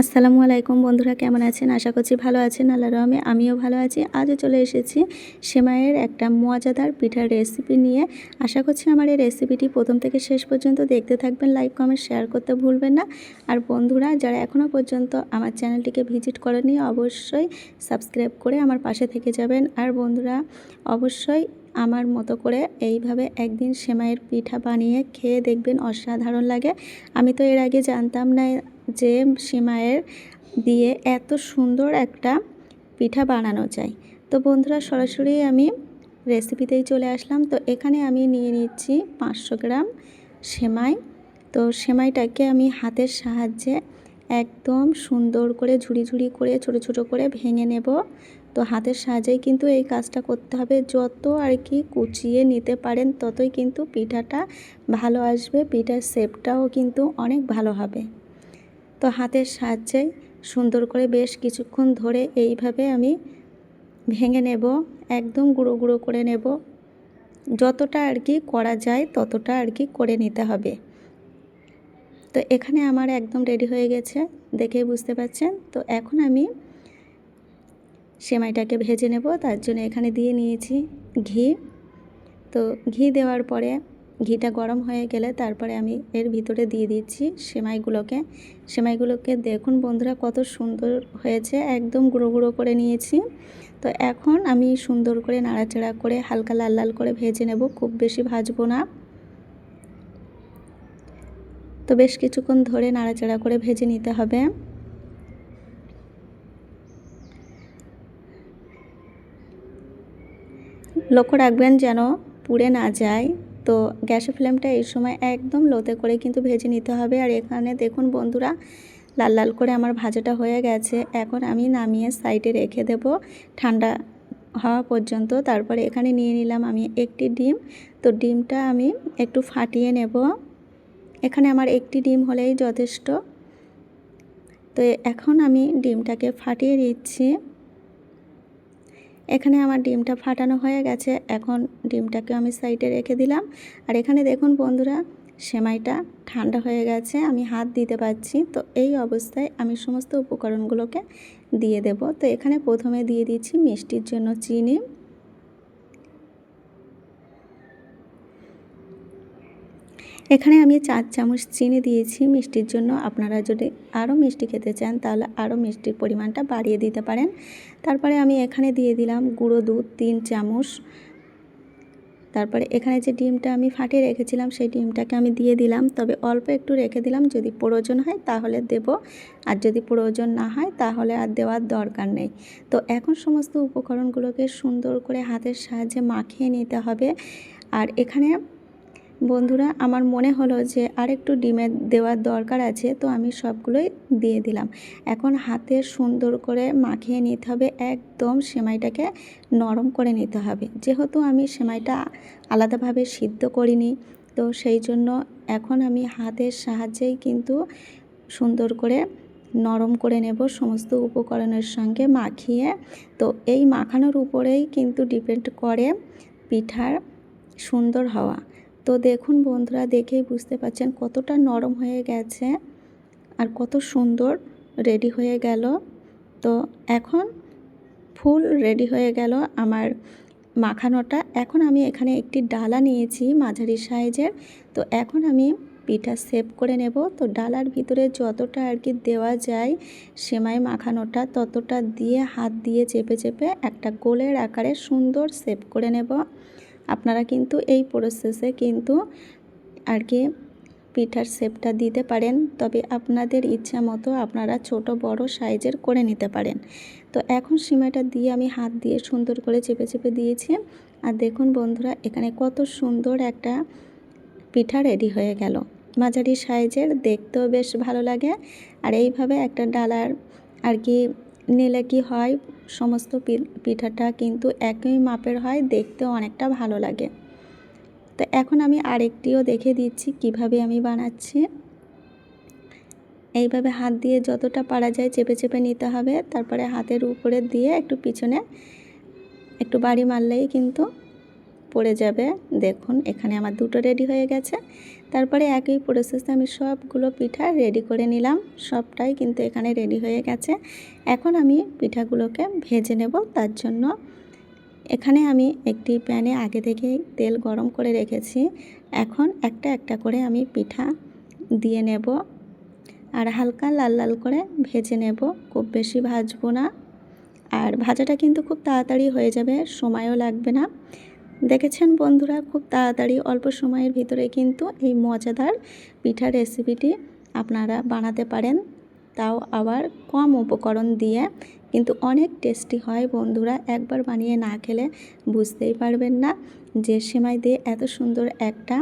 আসসালামু আলাইকুম বন্ধুরা, কেমন আছেন? আশা করছি ভালো আছেন। আল্লাহর রহমতে আমিও ভালো আছি। আজও চলে এসেছি সেমাইয়ের একটা মজাদার পিঠার রেসিপি নিয়ে। আশা করছি আমার এই রেসিপিটি প্রথম থেকে শেষ পর্যন্ত দেখতে থাকবেন। লাইক, কমেন্ট, শেয়ার করতে ভুলবেন না। আর বন্ধুরা যারা এখনও পর্যন্ত আমার চ্যানেলটিকে ভিজিট করেননি, অবশ্যই সাবস্ক্রাইব করে আমার পাশে থেকে যাবেন। আর বন্ধুরা অবশ্যই আমার মতো করে এইভাবে একদিন সেমাইয়ের পিঠা বানিয়ে খেয়ে দেখবেন, অসাধারণ লাগে। আমি তো এর আগে জানতাম না যে সেমাইয়ের দিয়ে এত সুন্দর একটা পিঠা বানানো যায়। তো বন্ধুরা সরাসরি আমি রেসিপিতেই চলে আসলাম। তো এখানে আমি নিয়ে নিচ্ছি 500 গ্রাম সেমাই। তো সেমাইটাকে আমি হাতের সাহায্যে একদম সুন্দর করে ঝুড়ি ঝুড়ি করে ছোট ছোট করে ভেঙে নেব। তো হাতের সাহায্যেই কিন্তু এই কাজটা করতে হবে। যত আর কি কুচিয়ে নিতে পারেন ততই কিন্তু পিঠাটা ভালো আসবে, পিঠার শেপটাও কিন্তু অনেক ভালো হবে। তো হাতের সাহায্যে সুন্দর করে বেশ কিছুক্ষণ ধরে এইভাবে আমি ভেঙে নেব, একদম গুঁড়ো গুঁড়ো করে নেব। যতটা আর কি করা যায় ততটা আর কি করে নিতে হবে। তো এখানে আমার একদম রেডি হয়ে গেছে, দেখেই বুঝতে পারছেন। তো এখন আমি সেমাইটাকে ভেজে নেব। তার জন্য এখানে দিয়ে নিয়েছি ঘি। তো ঘি দেওয়ার পরে ঘিটা গরম হয়ে গেলে তারপরে আমি এর ভিতরে দিয়ে দিচ্ছি সেমাইগুলোকে দেখুন বন্ধুরা কত সুন্দর হয়েছে, একদম গুঁড়ো গুঁড়ো করে নিয়েছি। তো এখন আমি সুন্দর করে নাড়াচাড়া করে হালকা লাল লাল করে ভেজে নেব, খুব বেশি ভাজবো না। তো বেশ কিছুক্ষণ ধরে নাড়াচাড়া করে ভেজে নিতে হবে। লক্ষ্য রাখবেন যেন পুড়ে না যায়। তো গ্যাসের ফ্লেমটা এই সময় একদম লোতে করে কিন্তু ভেজে নিতে হবে। আর এখানে দেখুন বন্ধুরা লাল লাল করে আমার ভাজাটা হয়ে গেছে। এখন আমি নামিয়ে সাইডে রেখে দেব ঠান্ডা হওয়া পর্যন্ত। তারপরে এখানে নিয়ে নিলাম আমি একটি ডিম। তো ডিমটা আমি একটু ফাটিয়ে নেব। এখানে আমার একটি ডিম হলেই যথেষ্ট। তো এখন আমি ডিমটাকে ফাটিয়ে দিচ্ছি। এখানে আমার ডিমটা ফাটানো হয়ে গেছে। এখন ডিমটাকে আমি সাইডে রেখে দিলাম। আর এখানে দেখুন বন্ধুরা সেমাইটা ঠান্ডা হয়ে গেছে, আমি হাত দিতে পারছি। তো এই অবস্থায় আমি সমস্ত উপকরণগুলোকে দিয়ে দেব। তো এখানে প্রথমে দিয়ে দিচ্ছি মিষ্টির জন্য চিনি। এখানে আমি 4 চামচ চিনি দিয়েছি মিষ্টির জন্য। আপনারা যদি আরও মিষ্টি খেতে চান তাহলে আরও মিষ্টির পরিমাণটা বাড়িয়ে দিতে পারেন। তারপরে আমি এখানে দিয়ে দিলাম গুঁড়ো দুধ 3 চামচ। তারপরে এখানে যে ডিমটা আমি ফাটিয়ে রেখেছিলাম সেই ডিমটাকে আমি দিয়ে দিলাম। তবে অল্প একটু রেখে দিলাম, যদি প্রয়োজন হয় তাহলে দেব, আর যদি প্রয়োজন না হয় তাহলে আর দেওয়ার দরকার নেই। তো এখন সমস্ত উপকরণগুলোকে সুন্দর করে হাতের সাহায্যে মাখিয়ে নিতে হবে। আর এখানে বন্ধুরা আমার মনে হলো যে আরেকটু ডিমের দেওয়ার দরকার আছে, তো আমি সবগুলোই দিয়ে দিলাম। এখন হাতে সুন্দর করে মাখিয়ে নিতে হবে, একদম সেমাইটাকে নরম করে নিতে হবে। যেহেতু আমি সেমাইটা আলাদাভাবে সিদ্ধ করিনি, তো সেই জন্য এখন আমি হাতের সাহায্যেই কিন্তু সুন্দর করে নরম করে নেব সমস্ত উপকরণের সঙ্গে মাখিয়ে। তো এই মাখানোর উপরেই কিন্তু ডিপেন্ড করে পিঠার সুন্দর হওয়া। তো দেখুন বন্ধুরা দেখেই বুঝতে পারছেন কতটা নরম হয়ে গেছে আর কত সুন্দর রেডি হয়ে গেল। তো এখন ফুল রেডি হয়ে গেল আমার মাখানোটা। এখন আমি এখানে একটি ডালা নিয়েছি মাঝারি সাইজের। তো এখন আমি পিঠা শেপ করে নেব। তো ডালার ভিতরে যতটা আর কি দেওয়া যায় সেমাই মাখানোটা ততটা দিয়ে হাত দিয়ে চেপে চেপে একটা গোলের আকারে সুন্দর শেপ করে নেব। আপনারা কিন্তু এই প্রসেসে কিন্তু আর কি পিঠার শেপটা দিতে পারেন, তবে আপনাদের ইচ্ছা মতো আপনারা ছোট বড় সাইজের করে নিতে পারেন। তো এখন সিমাইটা দিয়ে আমি হাত দিয়ে সুন্দর করে চেপে চেপে দিয়েছি। আর দেখুন বন্ধুরা এখানে কত সুন্দর একটা পিঠা রেডি হয়ে গেল, মাঝারি সাইজের, দেখতেও বেশ ভালো লাগে। আর এইভাবে একটা ডালার আর কি নিলে কি হয়, সমস্ত পিঠাটা কিন্তু একই মাপের হয়, দেখতেও অনেকটা ভালো লাগে। তো এখন আমি আরেকটিও দেখে দিচ্ছি কিভাবে আমি বানাচ্ছি। এইভাবে হাত দিয়ে যতটা পারা যায় চেপে চেপে নিতে হবে। তারপরে হাতের উপরে দিয়ে একটু পিছনে একটু বাড়ি মারলেই কিন্তু পড়ে যাবে। দেখুন এখানে আমার দুটো রেডি হয়ে গেছে। তারপরে একই প্রসেসে আমি সবগুলো পিঠা রেডি করে নিলাম। সবটাই কিন্তু এখানে রেডি হয়ে গেছে। এখন আমি পিঠাগুলোকে ভেজে নেব। তার জন্য এখানে আমি একটি প্যানে আগে থেকেই তেল গরম করে রেখেছি। এখন একটা একটা করে আমি পিঠা দিয়ে নেব আর হালকা লাল লাল করে ভেজে নেব। খুব বেশি ভাজবো না। আর ভাজাটা কিন্তু খুব তাড়াতাড়ি হয়ে যাবে, সময়ও লাগবে না। দেখেছেন বন্ধুরা, খুব তাড়াতাড়ি অল্প সময়ের ভিতরে কিন্তু এই মজাদার পিঠা রেসিপিটি আপনারা বানাতে পারেন, তাও আবার কম উপকরণ দিয়ে, কিন্তু অনেক টেস্টি হয় বন্ধুরা। একবার বানিয়ে না খেলে বুঝতেই পারবেন না যে সেমাই দিয়ে এত সুন্দর একটা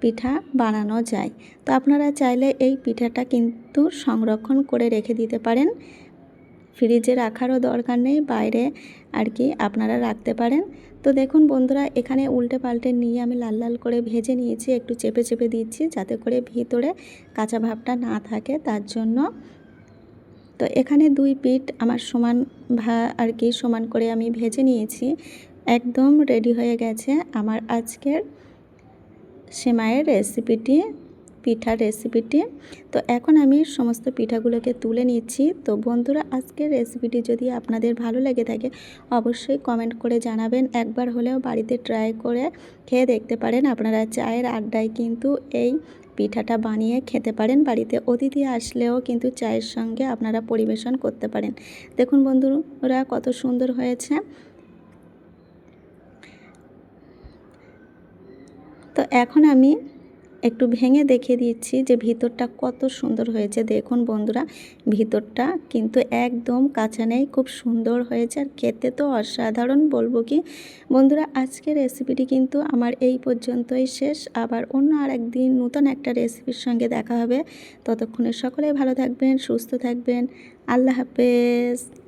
পিঠা বানানো যায়। তো আপনারা চাইলে এই পিঠাটা কিন্তু সংরক্ষণ করে রেখে দিতে পারেন, ফ্রিজে রাখারও দরকার নেই, বাইরে আর কি আপনারা রাখতে পারেন। তো দেখুন বন্ধুরা, এখানে উল্টে পাল্টে নিয়ে আমি লাল লাল করে ভেজে নিয়েছি। একটু চেপে চেপে দিচ্ছি যাতে করে ভিতরে কাঁচা ভাবটা না থাকে, তার জন্য। তো এখানে দুই পিঠ আমার সমান আর কি সমান করে আমি ভেজে নিয়েছি। একদম রেডি হয়ে গেছে আমার আজকের সেমাইয়ের রেসিপিটি, পিঠার রেসিপিটি। তো এখন আমি সমস্ত পিঠাগুলোকে তুলে নিচ্ছি। তো বন্ধুরা, আজকের রেসিপিটি যদি আপনাদের ভালো লেগে থাকে অবশ্যই কমেন্ট করে জানাবেন। একবার হলেও বাড়িতে ট্রাই করে খেয়ে দেখতে পারেন। আপনারা চায়ের আড্ডায় কিন্তু এই পিঠাটা বানিয়ে খেতে পারেন। বাড়িতে অতিথি আসলেও কিন্তু চায়ের সঙ্গে আপনারা পরিবেশন করতে পারেন। দেখুন বন্ধুরা, কত সুন্দর হয়েছে। তো এখন আমি একটু ভেঙে দেখিয়ে দিচ্ছি যে ভিতরটা কত সুন্দর হয়েছে। দেখুন বন্ধুরা, ভিতরটা কিন্তু একদম কাঁচা নেই, খুব সুন্দর হয়েছে আর খেতে তো অসাধারণ বলবো কি। বন্ধুরা, আজকের রেসিপিটি কিন্তু আমার এই পর্যন্তই শেষ। আবার অন্য আরেকদিন নতুন একটা রেসিপির সঙ্গে দেখা হবে। ততক্ষণে সকলে ভালো থাকবেন, সুস্থ থাকবেন। আল্লাহ হাফেজ।